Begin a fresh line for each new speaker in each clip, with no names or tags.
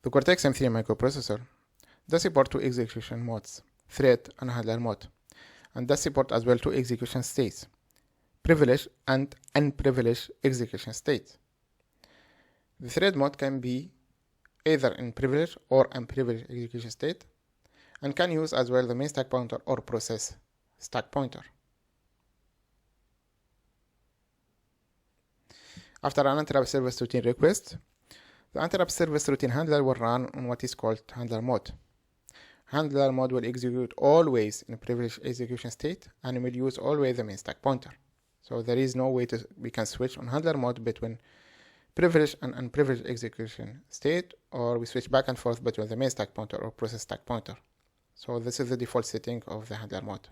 The Cortex M3 microprocessor does support two execution modes, thread and handler mode, and does support as well two execution states, privileged and unprivileged execution states. The thread mode can be either in privileged or unprivileged execution state, and can use as well the main stack pointer or process stack pointer. After an interrupt service routine request, the interrupt service routine handler will run on what is called handler mode. Handler mode will execute always in privileged execution state and will use always the main stack pointer. So there is no way we can switch on handler mode between privileged and unprivileged execution state, or we switch back and forth between the main stack pointer or process stack pointer. So this is the default setting of the handler mode.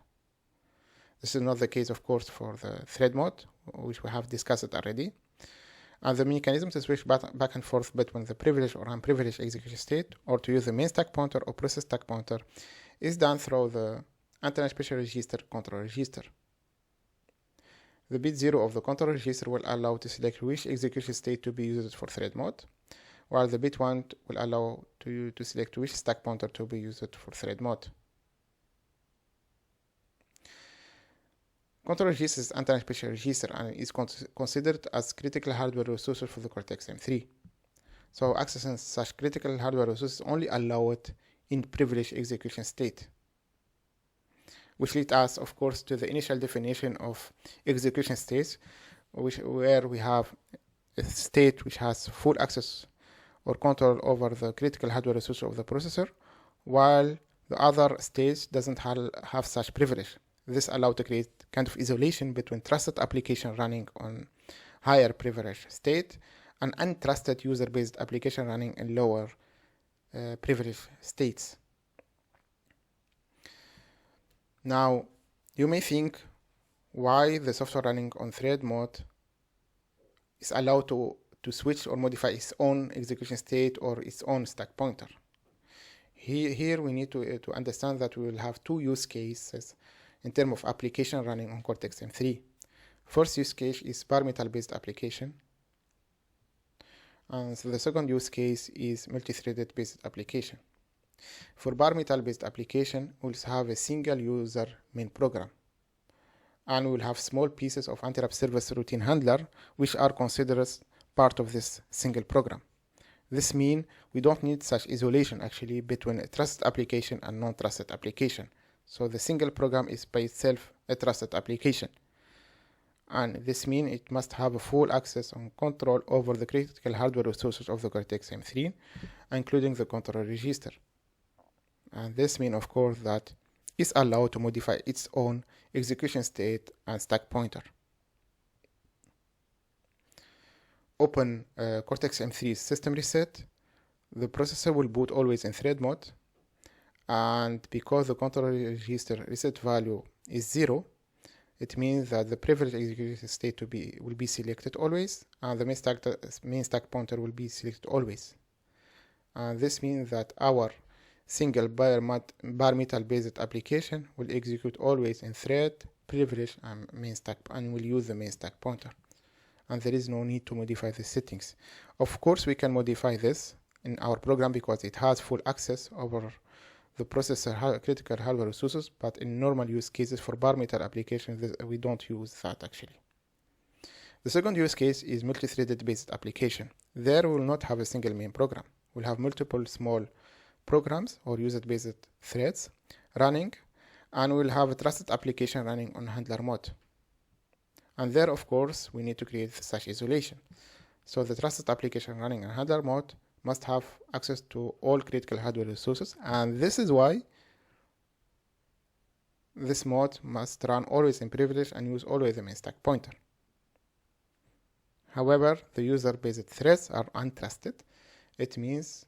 This is not the case, of course, for the thread mode, which we have discussed already. And the mechanism to switch back and forth between the privileged or unprivileged execution state, or to use the main stack pointer or process stack pointer, is done through the antenna special register control register. The bit 0 of the control register will allow to select which execution state to be used for thread mode, while the bit 1 will allow you to select which stack pointer to be used for thread mode. Control register is antenna special register and is considered as critical hardware resources for the Cortex M3. So accessing such critical hardware resources only allowed in privileged execution state, which leads us, of course, to the initial definition of execution states, where we have a state which has full access or control over the critical hardware resources of the processor, while the other stage doesn't have such privilege. This allows to create kind of isolation between trusted application running on higher privilege state and untrusted user-based application running in lower privilege states. Now, you may think why the software running on thread mode is allowed to switch or modify its own execution state or its own stack pointer. Here we need to understand that we will have two use cases in terms of application running on Cortex M3. First use case is bare metal based application, and so the second use case is multi-threaded based application. For bare metal based application, we'll have a single user main program, and we'll have small pieces of interrupt service routine handler which are considered as part of this single program. This means we don't need such isolation actually between a trusted application and non-trusted application. So the single program is by itself a trusted application. And this means it must have a full access and control over the critical hardware resources of the Cortex M3, including the control register. And this means, of course, that it's allowed to modify its own execution state and stack pointer. Open Cortex M3 system reset. The processor will boot always in thread mode. And because the control register reset value is 0, it means that the privileged execution state will be selected always, and the main stack pointer will be selected always. And this means that our single bare metal based application will execute always in thread, privilege, and main stack, and will use the main stack pointer. And there is no need to modify the settings. Of course, we can modify this in our program because it has full access over the processor critical hardware resources, but in normal use cases for bare metal applications, we don't use that actually. The second use case is multi-threaded based application. There we will not have a single main program. We'll have multiple small programs or user-based threads running, and we'll have a trusted application running on handler mode. And there, of course, we need to create such isolation. So the trusted application running on handler mode must have access to all critical hardware resources, and this is why this mode must run always in privilege and use always the main stack pointer. However, the user-based threads are untrusted. It means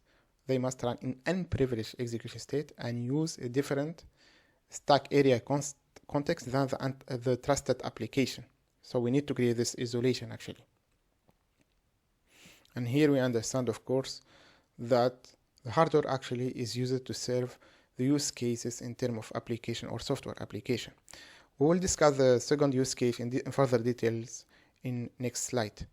they must run in unprivileged execution state and use a different stack area context than the trusted application. So we need to create this isolation actually. And here we understand, of course, that the hardware actually is used to serve the use cases in terms of application or software application. We will discuss the second use case in further details in next slide.